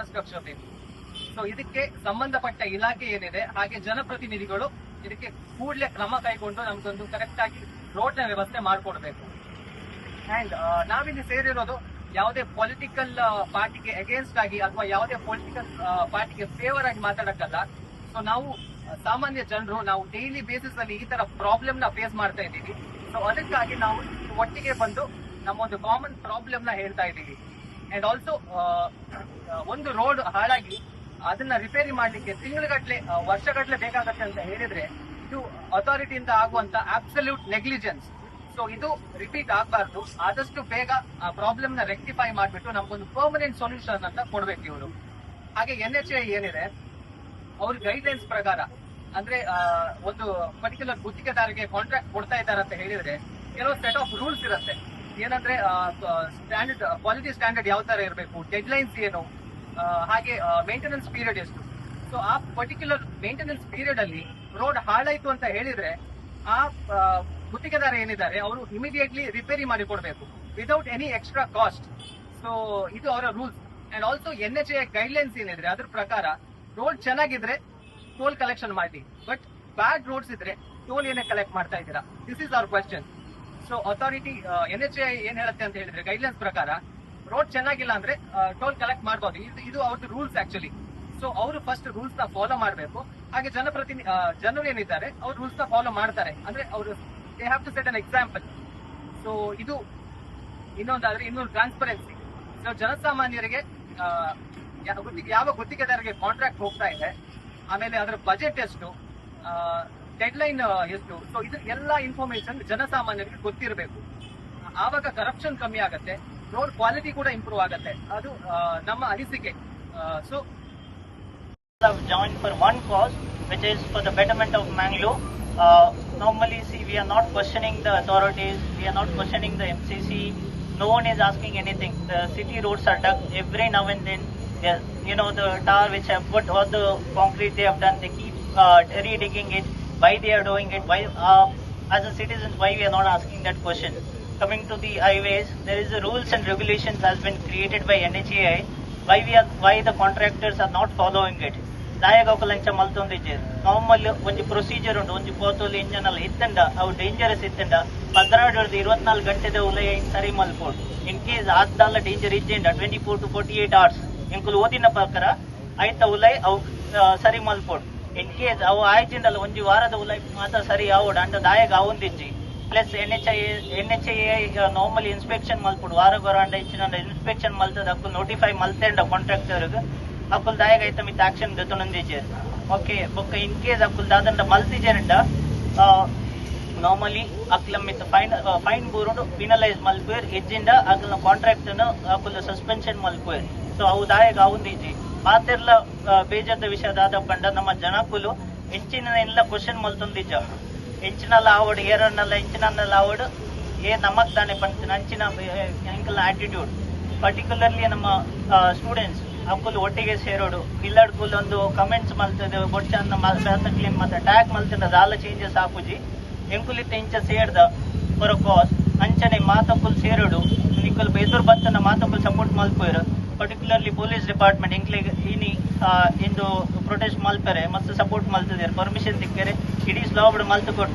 Infrastructure ಬೇಕು. So ಇದಕ್ಕೆ ಸಂಬಂಧಪಟ್ಟ ಇಲಾಖೆ ಏನಿದೆ ಹಾಗೆ ಜನಪ್ರತಿನಿಧಿಗಳು ಇದಕ್ಕೆ ಕೂಡಲೇ ಕ್ರಮ ಕೈಗೊಂಡು ನಮ್ಗೊಂದು ಕರೆಕ್ಟ್ ಆಗಿ ರೋಡ್ ನ ವ್ಯವಸ್ಥೆ ಮಾಡ್ಕೊಡ್ಬೇಕು. ಅಂಡ್ ನಾವಿಲ್ಲಿ ಸೇರಿರೋದು ಯಾವುದೇ ಪೊಲಿಟಿಕಲ್ ಪಾರ್ಟಿಗೆ ಅಗೇನ್ಸ್ಟ್ ಆಗಿ ಅಥವಾ ಯಾವುದೇ ಪೊಲಿಟಿಕಲ್ ಪಾರ್ಟಿಗೆ ಫೇವರ್ ಆಗಿ ಮಾತಾಡಕ್ಕಲ್ಲ. ಸೊ ನಾವು ಸಾಮಾನ್ಯ ಜನರು ನಾವು ಡೈಲಿ ಬೇಸಿಸ್ ಅಲ್ಲಿ ಈ ತರ ಪ್ರಾಬ್ಲಮ್ ನ ಫೇಸ್ ಮಾಡ್ತಾ ಇದ್ದೀವಿ. ಸೊ ಅದಕ್ಕಾಗಿ ನಾವು ಒಟ್ಟಿಗೆ ಬಂದು ನಮ್ಮ ಒಂದು ಕಾಮನ್ ಪ್ರಾಬ್ಲಮ್ ನ ಹೇಳ್ತಾ ಇದ್ದೀವಿ. ಅಂಡ್ ಆಲ್ಸೋ ಒಂದು ರೋಡ್ ಹಾಳಾಗಿ ಅದನ್ನ ರಿಪೇರಿ ಮಾಡ್ಲಿಕ್ಕೆ ತಿಂಗಳಗಟ್ಲೆ ವರ್ಷಗಟ್ಲೆ ಬೇಕಾಗತ್ತೆ ಅಂತ ಹೇಳಿದ್ರೆ ಇದು ಅಥಾರಿಟಿಯಿಂದ ಆಗುವಂತ ಅಬ್ಸಲ್ಯೂಟ್ ನೆಗ್ಲಿಜೆನ್ಸ್. ಸೊ ಇದು ರಿಪೀಟ್ ಆಗಬಾರ್ದು. ಆದಷ್ಟು ಬೇಗ ಆ ಪ್ರಾಬ್ಲಮ್ ನ ರೆಕ್ಟಿಫೈ ಮಾಡ್ಬಿಟ್ಟು ನಮ್ಗೊಂದು ಪರ್ಮನೆಂಟ್ ಸೊಲ್ಯೂಷನ್ ಅಂತ ಕೊಡ್ಬೇಕು ಇವರು. ಹಾಗೆ NHAI ಏನಿದೆ ಅವ್ರ ಗೈಡ್ಲೈನ್ಸ್ ಪ್ರಕಾರ ಅಂದ್ರೆ ಒಂದು ಪರ್ಟಿಕ್ಯುಲರ್ ಗುತ್ತಿಗೆದಾರರಿಗೆ ಕಾಂಟ್ರಾಕ್ಟ್ ಕೊಡ್ತಾ ಇದ್ದಾರೆ ಅಂತ ಹೇಳಿದ್ರೆ ಕೆಲವು ಸೆಟ್ ಆಫ್ ರೂಲ್ಸ್ ಇರುತ್ತೆ. ಏನಂದ್ರೆ ಸ್ಟ್ಯಾಂಡರ್ಡ್ ಕ್ವಾಲಿಟಿ ಸ್ಟ್ಯಾಂಡರ್ಡ್ ಯಾವ ತರ ಇರಬೇಕು, ಡೆಡ್ ಲೈನ್ಸ್ ಏನು, ಹಾಗೆ ಮೇಂಟೆನೆನ್ಸ್ ಪೀರಿಯಡ್ ಎಷ್ಟು. ಸೊ ಆ ಪರ್ಟಿಕ್ಯುಲರ್ ಮೇಂಟೆನೆನ್ಸ್ ಪೀರಿಯಡ್ ಅಲ್ಲಿ ರೋಡ್ ಹಾಳಾಯ್ತು ಅಂತ ಹೇಳಿದ್ರೆ ಆ ಗುತ್ತಿಗೆದಾರ ಏನಿದ್ದಾರೆ ಅವರು ಇಮಿಡಿಯೇಟ್ಲಿ ರಿಪೇರಿ ಮಾಡಿ ಕೊಡಬೇಕು without any extra cost. So ಇದು ಅವರ rules. And also NHAI guidelines ಏನಿದ್ರೆ ಅದ್ರ ಪ್ರಕಾರ ರೋಡ್ ಚೆನ್ನಾಗಿದ್ರೆ ಟೋಲ್ ಕಲೆಕ್ಷನ್ ಮಾಡಿ, ಬಟ್ ಬ್ಯಾಡ್ ರೋಡ್ಸ್ ಇದ್ರೆ ಟೋಲ್ ಏನೇ ಕಲೆಕ್ಟ್ ಮಾಡ್ತಾ ಇದ್ದೀರಾ? This is our question. So authority NHAI ಏನ್ ಹೇಳುತ್ತೆ ಅಂತ ಹೇಳಿದ್ರೆ ಗೈಡ್ಲೈನ್ಸ್ ಪ್ರಕಾರ ರೋಡ್ ಚೆನ್ನಾಗಿಲ್ಲ ಅಂದ್ರೆ ಟೋಲ್ ಕಲೆಕ್ಟ್ ಮಾಡಬಹುದು. ಇದು ಅವ್ರದ್ದು ರೂಲ್ಸ್ ಆಕ್ಚುಲಿ. ಸೊ ಅವರು ಫಸ್ಟ್ ರೂಲ್ಸ್ ನ ಫಾಲೋ ಮಾಡಬೇಕು. ಹಾಗೆ ಜನರು ಏನಿದ್ದಾರೆ ಅವ್ರು ರೂಲ್ಸ್ ನ ಫಾಲೋ ಮಾಡ್ತಾರೆ ಅಂದ್ರೆ ಅವರು they have to set an example. So ಇದು ಇನ್ನೊಂದಾದ್ರೆ ಇನ್ನೊಂದು ಟ್ರಾನ್ಸ್ಪರೆನ್ಸಿ. ಸೊ ಜನಸಾಮಾನ್ಯರಿಗೆ ಯಾವ ಗುತ್ತಿಗೆದಾರರಿಗೆ ಕಾಂಟ್ರಾಕ್ಟ್ ಹೋಗ್ತಾ ಇದೆ, ಆಮೇಲೆ ಅದರ ಬಜೆಟ್ ಎಷ್ಟು, ಡೆಡ್ ಲೈನ್ ಎಷ್ಟು, ಸೊ ಇದು ಎಲ್ಲ ಇನ್ಫಾರ್ಮೇಶನ್ ಜನಸಾಮಾನ್ಯರಿಗೆ ಗೊತ್ತಿರಬೇಕು. ಆವಾಗ ಕರಪ್ಷನ್ ಕಮ್ಮಿ ಆಗತ್ತೆ, ರೋಡ್ ಕ್ವಾಲಿಟಿ ಕೂಡ ಇಂಪ್ರೂವ್ ಆಗತ್ತೆ. ಅದು ನಮ್ಮ ಅನಿಸಿಕೆ. So have joined for one cause, which is for the betterment of Mangalore. Normally, see, we are not questioning the authorities, we are not questioning the MCC. No one is asking anything. The city roads are dug every now and then. You know, the tar which have put, all the concrete they have done, they keep redigging it. Why they are doing it? Why, as a citizens, why we are not asking that question? Coming to the highways, there is a rules and regulations has been created by NHAI. Why the contractors are not following it? ದಾಯಾಗ ಅವಕಲಂಚ ಮಲ್ತೊಂದಿಜ್ಜೆ normal ಒಂಜಿ procedure ಉಂಡು. ಒಂಜಿ ಪೋತೋಲಿ engine ಎಲ್ಲ ಇತ್ತಂಡ ಅವು dangerous ಇತ್ತಂಡ 24 ಗಂಟೆದ ಉಲಯ ಸರಿ ಮಲ್ಪೋಡು. ಇನ್ ಕೇಸ್ ಆದ್ದಲ್ಲ ಡೇಂಜರ್ ಇಜ್ಜೆಂಡ 24 to 48 hours ಇಂಕುಲು ಓದಿನ ಪ್ರಕಾರ ಆಯ್ತ ಉಲಯ ಅವು ಸರಿ ಮಲ್ಪೋಡು. ಇನ್ ಕೇಸ್ ಅವು ಆಯ್ತಿಂಡಲ್ಲ ಒಂಜಿ ವಾರದ ಉಲಯ ಮಾತ್ರ ಸರಿ ಆವೋಡು ಅಂಡ ದಾಯಾಗ ಅವೊಂದಿಜ್ಜಿ. ಪ್ಲಸ್ NHAI ನಾರ್ಮಲಿ ಇನ್ಸ್ಪೆಕ್ಷನ್ ಮಲ್ಪೋಡು. ವಾರ ಅಂಡ ಇಚ್ಚಿನ ಇನ್ಸ್ಪೆಕ್ಷನ್ ಮಲ್ತದ ಅಕ್ಕುಲ್ ನೋಟಿಫೈ ಮಲ್ತೆಂಡ ಕಾಂಟ್ರಾಕ್ಟರ್ಗೆ ಅಕ್ಕುಲ್ ದಾಯಾಗ ಐತ ಮಿತ್ ಆಕ್ಷನ್ ದತ್ತೊಂದಿಜ್ಜೆ. ಓಕೆ ಬೊಕ್ಕ ಇನ್ ಕೇಸ್ ಅಕ್ಕುಲ್ ದಾದಂಡ ಮಲ್ತಿಜೆರಂಡ ನಾರ್ಮಲಿ ಅಕ್ಲ ಮಿತ್ ಫೈನ್ ಬೂರುಂಡು ಪಿನಲೈಸ್ ಮಲ್ಪುಯರ್ ಎಜ್ಜಿಂದ ಅಕ್ಲ ಕಾಂಟ್ರಾಕ್ಟ್ ಅಕ್ಕುಲ್ ಸಸ್ಪೆನ್ಷನ್ ಮಲ್ಪುಯರ್. ಸೊ ಅವು ದಾಯಾಗ ಅವೊಂದಿಜ್ಜಿ ಆತೆರ್ಲ ಬೇಜಾರ್ದ ವಿಷಯ ದಾದ ಪಂಡ ನಮ್ಮ ಜನಕ್ಕುಲು ಎಂಚಿನ ಎಲ್ಲ ಕ್ವಶನ್ ಮಲ್ತೊಂದಿಜ್ಜ. ಎಂಚಿನಲ್ಲ ಆವಡು ಏರನ್ನಲ್ಲ ಎಂಚಿನಲ್ಲ ಆವಡು ನಮಕ್ ದಾನೆ ಪಂಚ ಅಂಚಿನ ಎಂಕಲ್ನ ಆಟಿಟ್ಯೂಡ್. ಪರ್ಟಿಕ್ಯುಲರ್ಲಿ ನಮ್ಮ ಸ್ಟೂಡೆಂಟ್ಸ್ ಅಕ್ಕುಲ್ ಒಟ್ಟಿಗೆ ಸೇರೋಡು ಇಲ್ಲಡ್ಕುಲ್ ಒಂದು ಕಮೆಂಟ್ಸ್ ಮಲ್ತದೆ ಬೊಚ್ಚನ್ನ ಕ್ಲೀನ್ ಮತ್ತೆ ಟ್ಯಾಗ್ ಮಲ್ತದ ದಾಲ ಚೇಂಜಸ್ ಹಾಕುಜಿ ಎಂಕುಲಿತ್ತ ಇಂಚ ಸೇರ್ದ ಫಾರ್ ಕಾಸ್ ಅಂಚನೆ ಮಾತಕ್ಕುಲ್ ಸೇರೋಡು ನಿಕ್ಕಲ್ ಎದುರು ಬತ್ತನ ಮಾತಕ್ಕುಲ್ ಸಪೋರ್ಟ್ ಮಲ್ಪೋರು. ಪರ್ಟಿಕ್ಯುಲರ್ಲಿ ಪೊಲೀಸ್ ಡಿಪಾರ್ಟ್ಮೆಂಟ್ ಇಂಕ್ಲಿಗೆ ಇಂದು ಪ್ರೊಟೆಸ್ಟ್ ಮಲ್ಪರೆ ಮತ್ತು ಸಪೋರ್ಟ್ ಮಲ್ತದೆ ಪರ್ಮಿಷನ್ ಸಿಕ್ಕರೆ ಇಡೀ ಸ್ಲಾಬ್ಡ್ ಮಲ್ತು ಕೊಟ್ಟು